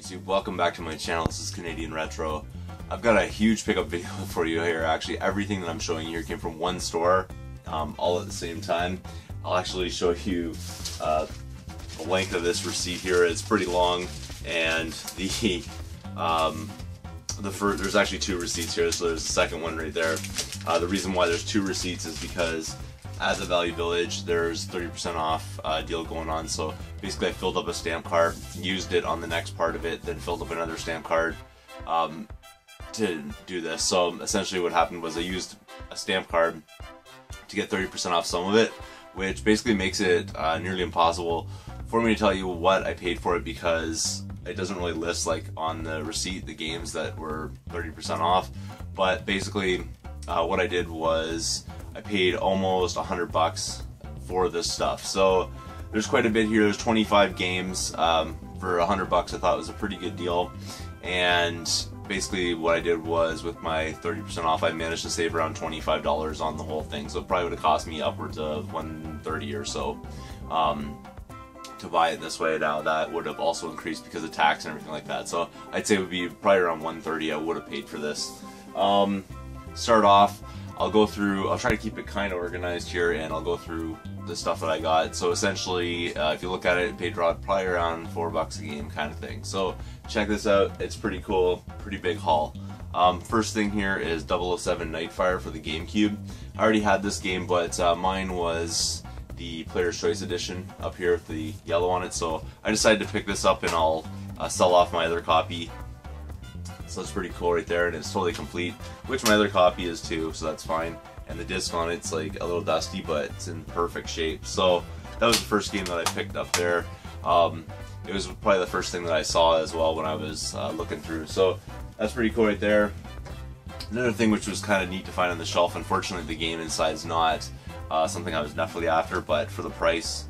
YouTube, welcome back to my channel. This is Canadian Retro. I've got a huge pickup video for you here. Actually, everything that I'm showing you here came from one store, all at the same time. I'll actually show you the length of this receipt here. It's pretty long, and there's actually two receipts here, so there's the second one right there. The reason why there's two receipts is because at the Value Village there's 30% off deal going on. So basically I filled up a stamp card, used it on the next part of it, then filled up another stamp card to do this. So essentially what happened was I used a stamp card to get 30% off some of it, which basically makes it nearly impossible for me to tell you what I paid for it, because it doesn't really list like on the receipt the games that were 30% off. But basically what I did was I paid almost $100 for this stuff. So there's quite a bit here. There's 25 games for $100. I thought it was a pretty good deal. And basically what I did was, with my 30% off, I managed to save around $25 on the whole thing. So it probably would have cost me upwards of $130 or so to buy it this way. Now that would have also increased because of tax and everything like that. So I'd say it would be probably around $130 I would have paid for this. Start off, I'll try to keep it kind of organized here, and I'll go through the stuff that I got. So essentially, if you look at it, paid probably around $4 a game kind of thing. So check this out, it's pretty cool, pretty big haul. First thing here is 007 Nightfire for the Gamecube. I already had this game, but mine was the Player's Choice Edition up here with the yellow on it. So I decided to pick this up, and I'll sell off my other copy. So it's pretty cool right there, and it's totally complete, which my other copy is too, so that's fine. And the disc on it's like a little dusty, but it's in perfect shape. So that was the first game that I picked up there. It was probably the first thing that I saw as well when I was looking through. So that's pretty cool right there. Another thing which was kind of neat to find on the shelf, unfortunately the game inside is not something I was definitely after, but for the price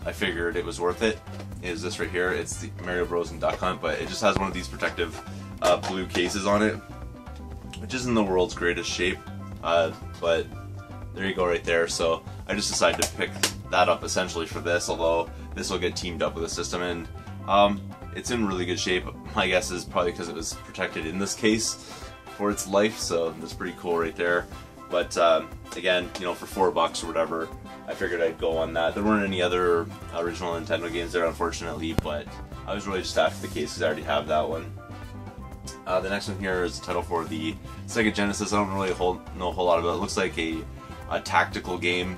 I figured it was worth it, is this right here. It's the Mario Bros. And Duck Hunt, but it just has one of these protective blue cases on it, which isn't the world's greatest shape, but there you go right there. So I just decided to pick that up essentially for this, although this will get teamed up with a system, and it's in really good shape. My guess is probably because it was protected in this case for its life, so that's pretty cool right there. But again, you know, for $4 or whatever, I figured I'd go on that. There weren't any other original Nintendo games there, unfortunately, but I was really just after the case because I already have that one. The next one here is the title for the Sega Genesis. I don't really know a whole lot about it. It looks like a tactical game.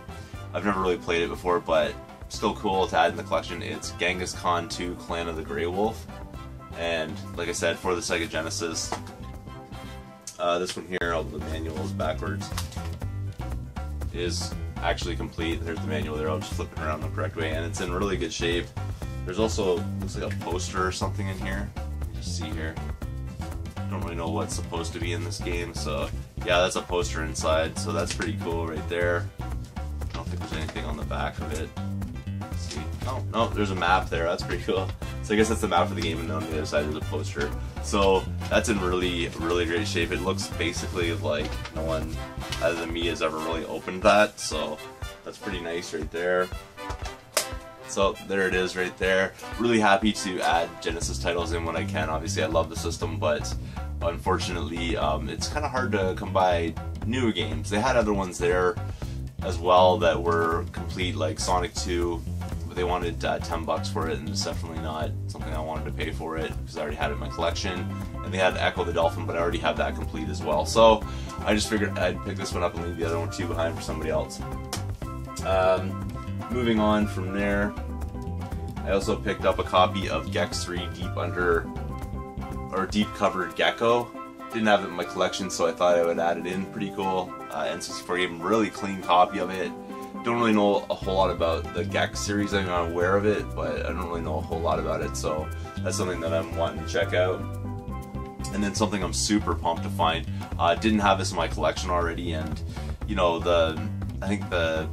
I've never really played it before, but still cool to add in the collection. It's Genghis Khan 2 Clan of the Grey Wolf, and like I said, for the Sega Genesis. This one here, although the manual is backwards, is actually complete. There's the manual there. I'll just flip it around the correct way, and it's in really good shape. There's also, looks like a poster or something in here. Let me just see here. Don't really know what's supposed to be in this game, so yeah, that's a poster inside, so that's pretty cool right there. I don't think there's anything on the back of it. Let's see. Oh, no, there's a map there. That's pretty cool. So I guess that's the map of the game, and then on the other side there's a poster. So that's in really, really great shape. It looks basically like no one other than me has ever really opened that, so that's pretty nice right there. So there it is right there. Really happy to add Genesis titles in when I can. Obviously I love the system, but unfortunately it's kind of hard to come by new games. They had other ones there as well that were complete, like Sonic 2, but they wanted $10 for it, and it's definitely not something I wanted to pay for it because I already had it in my collection. And they had Echo the Dolphin, but I already have that complete as well. So I just figured I'd pick this one up and leave the other one two behind for somebody else. Moving on from there, I also picked up a copy of Gex 3 Deep Covered Gecko. Didn't have it in my collection, so I thought I would add it in. Pretty cool. N64 game, really clean copy of it. Don't really know a whole lot about the Gex series. I'm not aware of it, but I don't really know a whole lot about it, so that's something that I'm wanting to check out. And then something I'm super pumped to find. Didn't have this in my collection already, and you know, I think the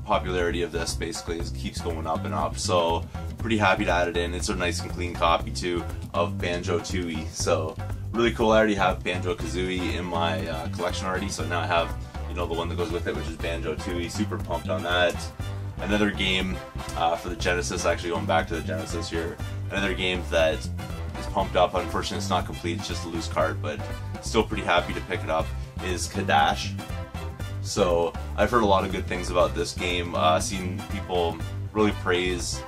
popularity of this basically keeps going up and up, so pretty happy to add it in. It's a nice and clean copy too of Banjo-Tooie, so really cool. I already have Banjo-Kazooie in my collection already, so now I have, you know, the one that goes with it, which is Banjo-Tooie. Super pumped on that. Another game for the Genesis, actually going back to the Genesis here, another game that is pumped up. Unfortunately, it's not complete, it's just a loose card, but still pretty happy to pick it up, is Kadash. So I've heard a lot of good things about this game, seen people really praise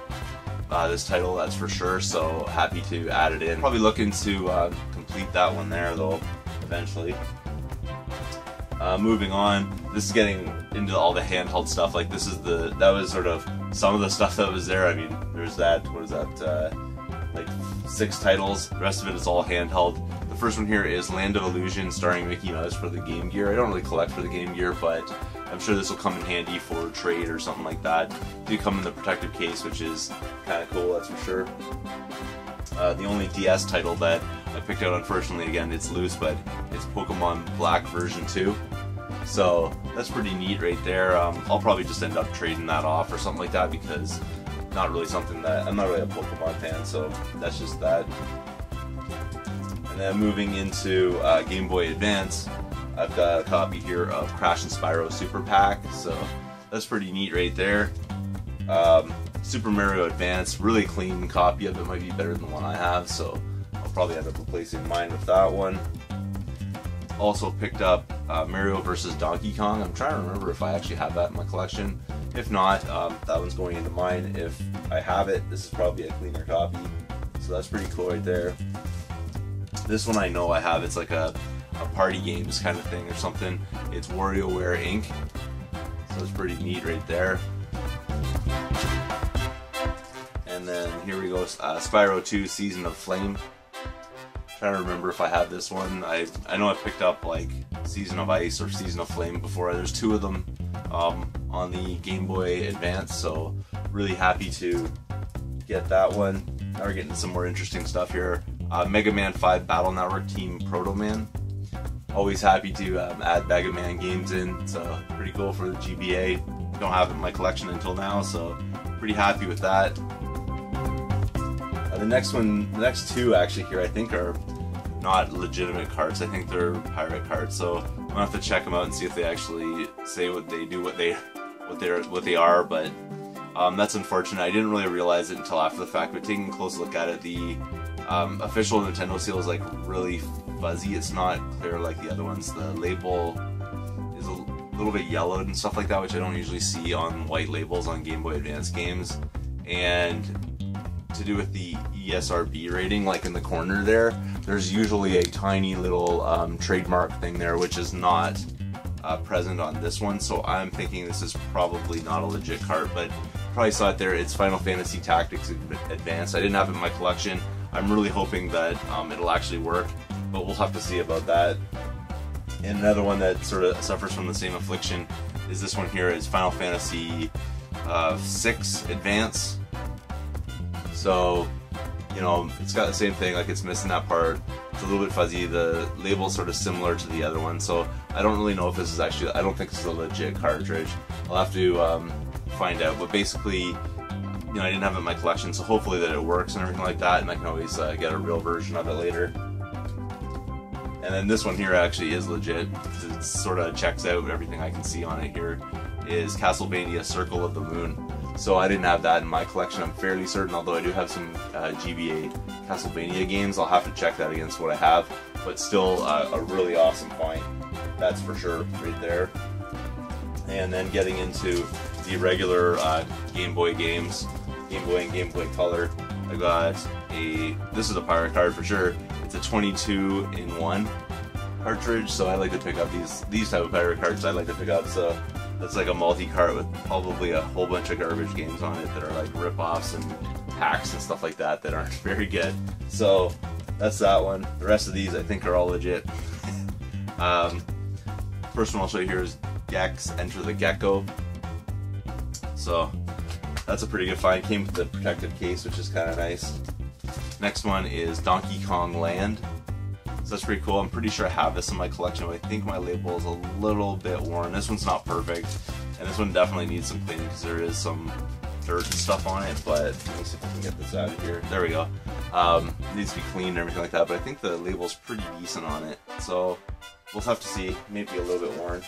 this title, that's for sure, so happy to add it in. Probably looking to complete that one there though, eventually. Moving on, this is getting into all the handheld stuff. Like that was sort of some of the stuff that was there. I mean, there's that, what is that, like 6 titles, the rest of it is all handheld. The first one here is Land of Illusion, starring Mickey Mouse for the Game Gear. I don't really collect for the Game Gear, but I'm sure this will come in handy for trade or something like that. It did come in the protective case, which is kind of cool, that's for sure. The only DS title that I picked out, unfortunately, again, it's loose, but it's Pokemon Black version 2. So that's pretty neat right there. I'll probably just end up trading that off or something like that, because not really something that, I'm not really a Pokemon fan, so that's just that. And then moving into Game Boy Advance, I've got a copy here of Crash and Spyro Super Pack, so that's pretty neat right there. Super Mario Advance, really clean copy of it, might be better than the one I have, so I'll probably end up replacing mine with that one. Also picked up Mario vs. Donkey Kong. I'm trying to remember if I actually have that in my collection. If not, that one's going into mine. If I have it, this is probably a cleaner copy, so that's pretty cool right there. This one I know I have, it's like a party games kind of thing or something. It's WarioWare Inc. So it's pretty neat right there. And then here we go, Spyro 2 Season of Flame. Trying to remember if I have this one. I know I picked up like Season of Ice or Season of Flame before. There's 2 of them on the Game Boy Advance, so really happy to get that one. Now we're getting some more interesting stuff here. Megaman 5 Battle Network Team Protoman. Always happy to add Megaman games in, so pretty cool for the GBA. Don't have it in my collection until now, so pretty happy with that. The next 2 actually here, I think are not legitimate cards. I think they're pirate cards, so I'm gonna have to check them out and see if they actually say what they do, what they are. But that's unfortunate. I didn't really realize it until after the fact. But taking a close look at it, the official Nintendo seal is like really fuzzy. It's not clear like the other ones. The label is a little bit yellowed and stuff like that, which I don't usually see on white labels on Game Boy Advance games. And to do with the ESRB rating, like in the corner there's usually a tiny little trademark thing there, which is not present on this one, so I'm thinking this is probably not a legit card, but probably saw it there. It's Final Fantasy Tactics Advanced. I didn't have it in my collection. I'm really hoping that it'll actually work, but we'll have to see about that. And another one that sort of suffers from the same affliction is this one here. Is Final Fantasy 6 Advance. So, you know, it's got the same thing, like it's missing that part. It's a little bit fuzzy. The label's sort of similar to the other one, so I don't really know if this is actually, I don't think this is a legit cartridge. I'll have to find out, but basically, you know, I didn't have it in my collection, so hopefully that it works and everything like that, and I can always get a real version of it later. And then this one here actually is legit, because it sort of checks out everything I can see on it here, is Castlevania Circle of the Moon. So I didn't have that in my collection, I'm fairly certain, although I do have some GBA Castlevania games. I'll have to check that against what I have, but still a really awesome find, that's for sure, right there. And then getting into the regular Game Boy games, Game Boy and Game Boy Color, I got this is a pirate card for sure, it's a 22-in-1 cartridge, so I like to pick up these type of pirate cards I like to pick up, so that's like a multi-cart with probably a whole bunch of garbage games on it that are like rip-offs and hacks and stuff like that that aren't very good. So that's that one. The rest of these I think are all legit. First one I'll show you here is Gex Enter the Gecko. So that's a pretty good find. Came with the protective case, which is kind of nice. Next one is Donkey Kong Land. So that's pretty cool. I'm pretty sure I have this in my collection, but I think my label is a little bit worn. This one's not perfect, and this one definitely needs some cleaning because there is some dirt and stuff on it, but let me see if I can get this out of here. There we go. It needs to be cleaned and everything like that, but I think the label's pretty decent on it, so we'll have to see. Maybe a little bit worn.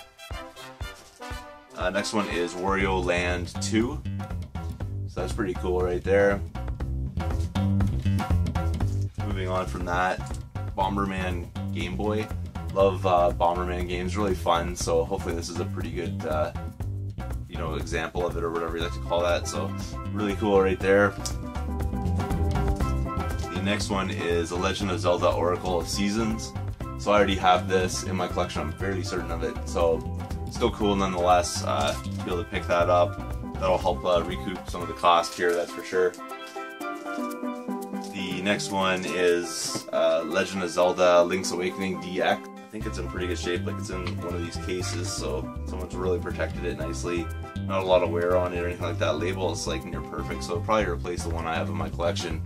Next one is Wario Land 2. So that's pretty cool right there. moving on from that, Bomberman Game Boy. Love Bomberman games, really fun, so hopefully this is a pretty good you know, example of it, or whatever you like to call that. So really cool right there. The next one is A Legend of Zelda Oracle of Seasons. So I already have this in my collection, I'm fairly certain of it, so still cool nonetheless to be able to pick that up. That'll help recoup some of the cost here, that's for sure. The next one is Legend of Zelda Link's Awakening DX. I think it's in pretty good shape, like it's in one of these cases, so someone's really protected it nicely. Not a lot of wear on it or anything like that. Label is like near perfect, so it'll probably replace the one I have in my collection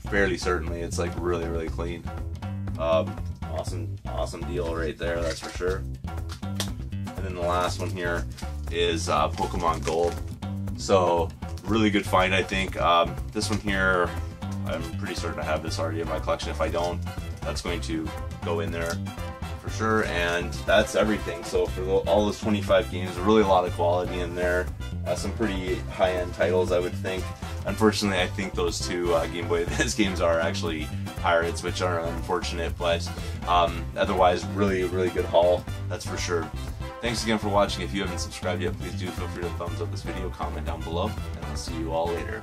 fairly certainly. It's like really clean. Awesome deal right there, that's for sure. And then the last one here is Pokemon Gold. So really good find, I think. This one here, I'm pretty certain I have this already in my collection. If I don't, that's going to go in there for sure. And that's everything. So for all those 25 games, really a lot of quality in there. Some pretty high-end titles, I would think. Unfortunately, I think those two Game Boy Advance games are actually pirates, which are unfortunate, but otherwise really good haul, that's for sure. Thanks again for watching. If you haven't subscribed yet, please do feel free to thumbs up this video, comment down below, and I'll see you all later.